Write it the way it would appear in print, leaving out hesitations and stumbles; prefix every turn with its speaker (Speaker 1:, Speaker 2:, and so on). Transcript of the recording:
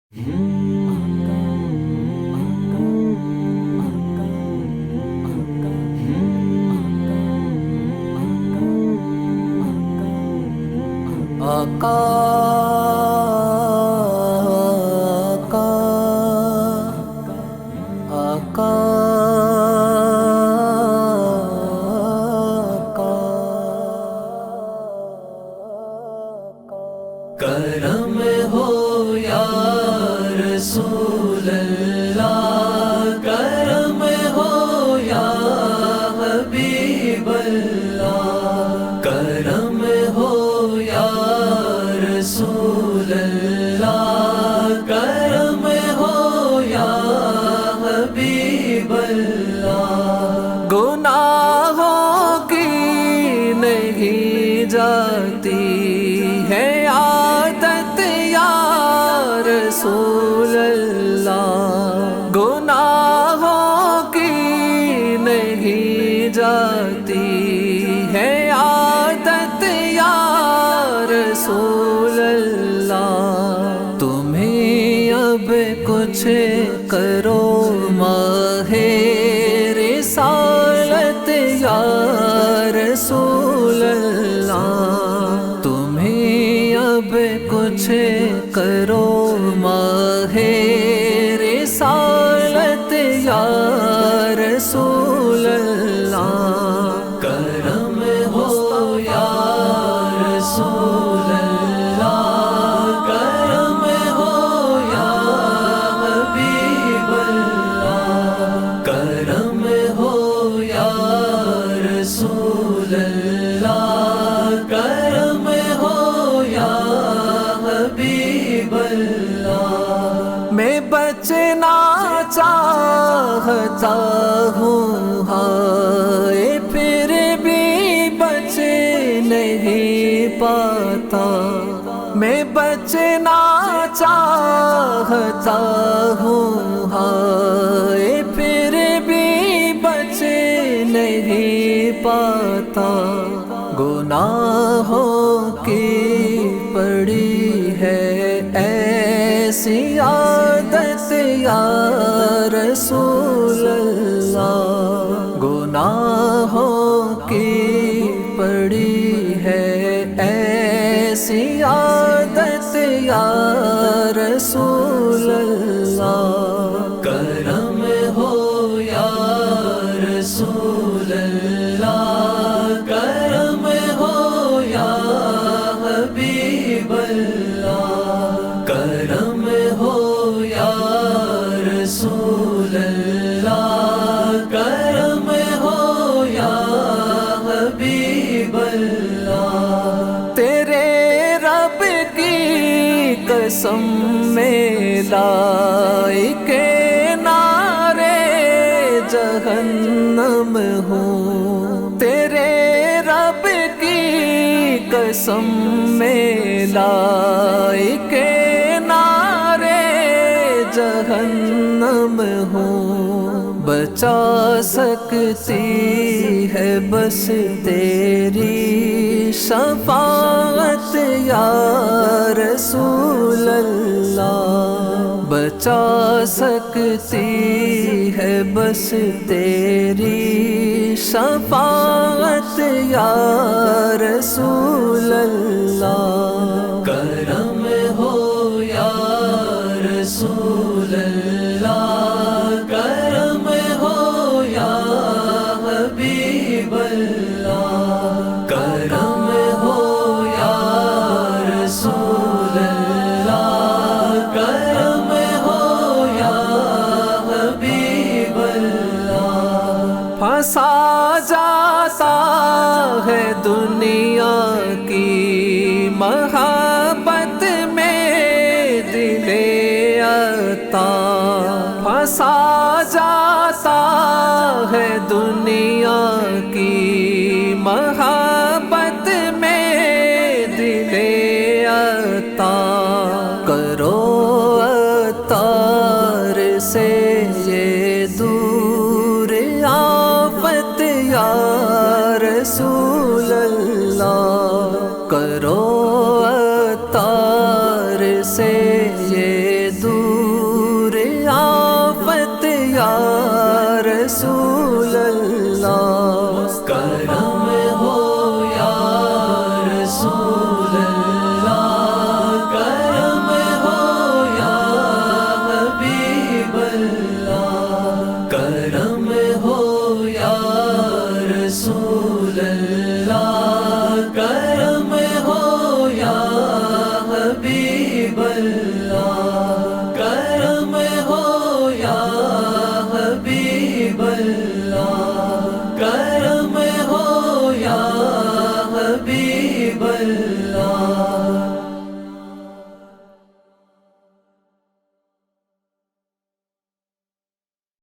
Speaker 1: آقا آقا کرم ہو یا رسول اللہ، کرم ہو یا حبیب اللہ، کرم ہو یا رسول اللہ، کرم ہو یا حبیب اللہ۔ گناہوں کی نہیں جاتی ہے عادت یا رسول اللہ، گناہوں کی نہیں جاتی ہے عادت یا رسول اللہ۔ تمہیں اب کچھ کرو ماہ رسالت یا رسول اللہ، تمہیں اب کچھ کرو ماہ رسالت یا رسول اللہ۔ کرم ہو یا رسول اللہ، کرم ہو یا حبیب اللہ، کرم ہو یا رسول اللہ، کرم ہو یا حبیب اللہ۔ میں بچنا چاہتا ہوں ہائے پھر بھی بچ نہیں پاتا، میں بچنا چاہتا ہوں ہائے پھر بھی بچ نہیں پاتا۔ گناہوں کی پڑی ہے ایسی عادت یا رسول اللہ، گناہوں کی پڑی ہے ایسی عادت یا رسول اللہ۔ کرم ہو یا رسول اللہ، کرم ہو یا حبیب اللہ، کرم ہو یا رسول اللہ، کرم ہو یا حبیب اللہ۔ تیرے رب کی قسم میں لائق نارے جہنم ہوں، تیرے رب کی قسم میں لائق نارے جہنم ہوں۔ بچا سکتی ہے بس تیری شفاعت یا رسول اللہ، بچا سکتی ہے بس تیری شفاعت یا رسول اللہ۔ کرم ہو یا رسول اللہ، کرم ہو یا حبیب اللہ، کرم ہو یا رسول اللہ، کرم ہو یا حبیب اللہ۔ پھنسا جاتا ہے دنیا کی محبت میں دل عطا، پھنسا جاتا ہے دنیا کی محبت میں دل عطا۔ کرو